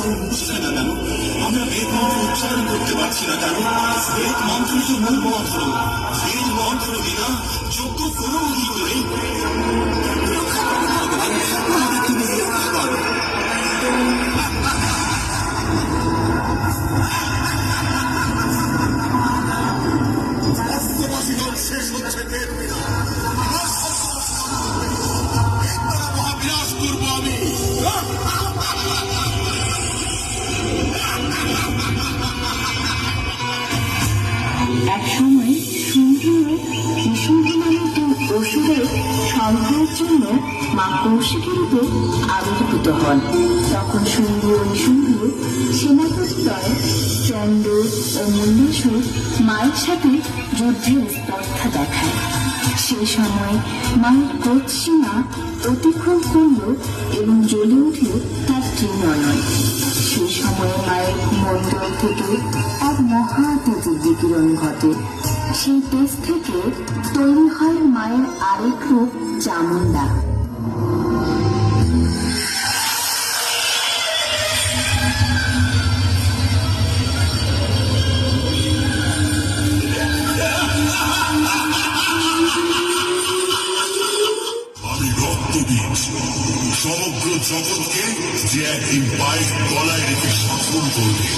ফল উঠছে না কেন? আমরা বেদ মন্ত্র উচ্চারণ করতে পারছি না কেন? বেদ মন্ত্র তো মূল মন্ত্র, বেদ মন্ত্র বিনা যোগ্য কোনো কি করে? ভগবান, আমাদের তুমি রক্ষা করো। শেষ হচ্ছে মহাবিনাশ করবো আমি। এক সময় শুম্ভ নিশুম্ভ নামক দুই অসুরের সংহারের জন্য মা কৌশিকের উপর আবির্ভূত হন। তখন শুম্ভ ও নিশুম্ভ সেনাপতিদ্বয় চন্দ্র ও মল্লেশ্বর মায়ের সাথে যুদ্ধের স্পর্ধা দেখায়। সেই সময় মায়ের ক্রোধ সীমা অতিক্রম করল এবং জ্বলে উঠল তার ত্রিনয়ন। সেই সময় মায়ের মন্দির থেকে এক মহা তেজের বিকিরণ ঘটে। সেই তেজ থেকে তৈরি হয় মায়ের আরেক রূপ চামুন্ডা। আমি রক্তবীজ, সমগ্র জগৎকে যে একদিন পায়ের গলায় রেখে শাসন করবে।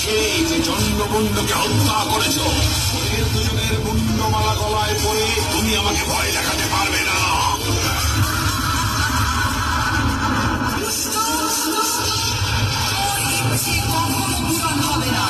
সেই যে চন্দ্রমুণ্ডকে হত্যা করেছ, ওদের দুজনের মুন্ডমালা গলায় পড়ে তুমি আমাকে ভয় দেখাতে পারবে না। হবে না।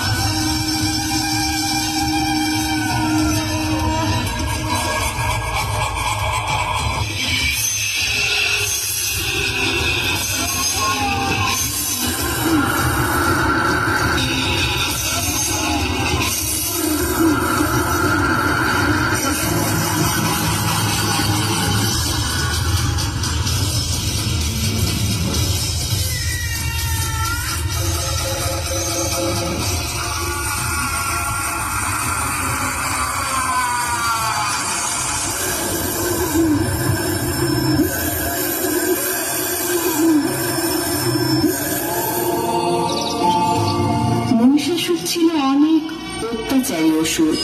অসুর।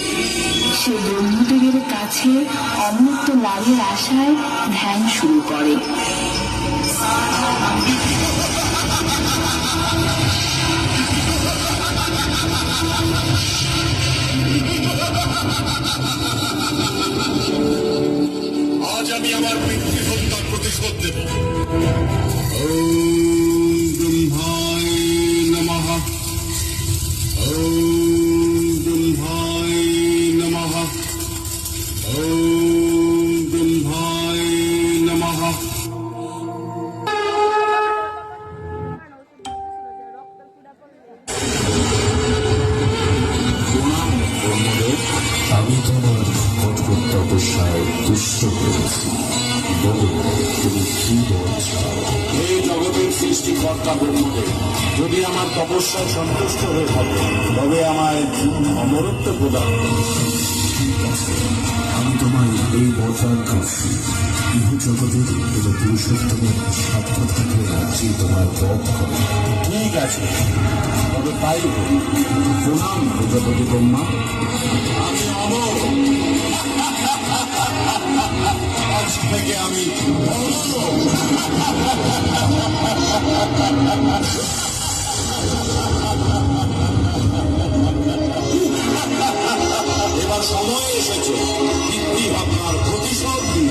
সে ব্রহ্মদেবের কাছে অমৃত লাভের আশায় ধ্যান শুরু করে। আজ আমি আমার পিতৃহত্যার প্রতিশোধ দেব। আমি তোমার কঠোর তপস্যায় তুষ্ট করেছি। বলো তুমি কি বলছ? এই জগতের সৃষ্টিকর্তা ব্রহ্মদেব, যদি আমার তপস্যায় সন্তুষ্ট হয়ে থাকে তবে আমায় অমরত্ব প্রদান করুন। ঠিক আছে, আমি তোমায় এই বরদান করছি। ইহ জগতের এবং পুরুষোত্তমের সাধ্য থাকলে রাজ্যে তোমার বধ করে। ঠিক আছে, তবে তাই প্রণাম প্রজাপতি ব্রহ্মা। আমি অমর, আজ থেকে আমি এবার সময় এসেছে পিতৃ আপনার প্রতিশোধ দিন।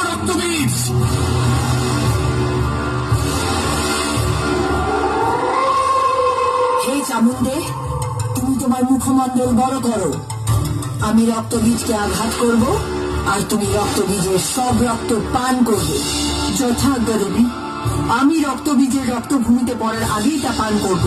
রক্তবীজ। হে চামুণ্ডে, তুমি তোমার মুখমণ্ডল বড় করো। আমি রক্তবীজকে আঘাত করব, আর তুমি রক্তবীজের সব রক্ত পান করবে। যথাজ্ঞা দেবী, আমি রক্তবীজের রক্তভূমিতে পড়ার আগেই তা পান করব।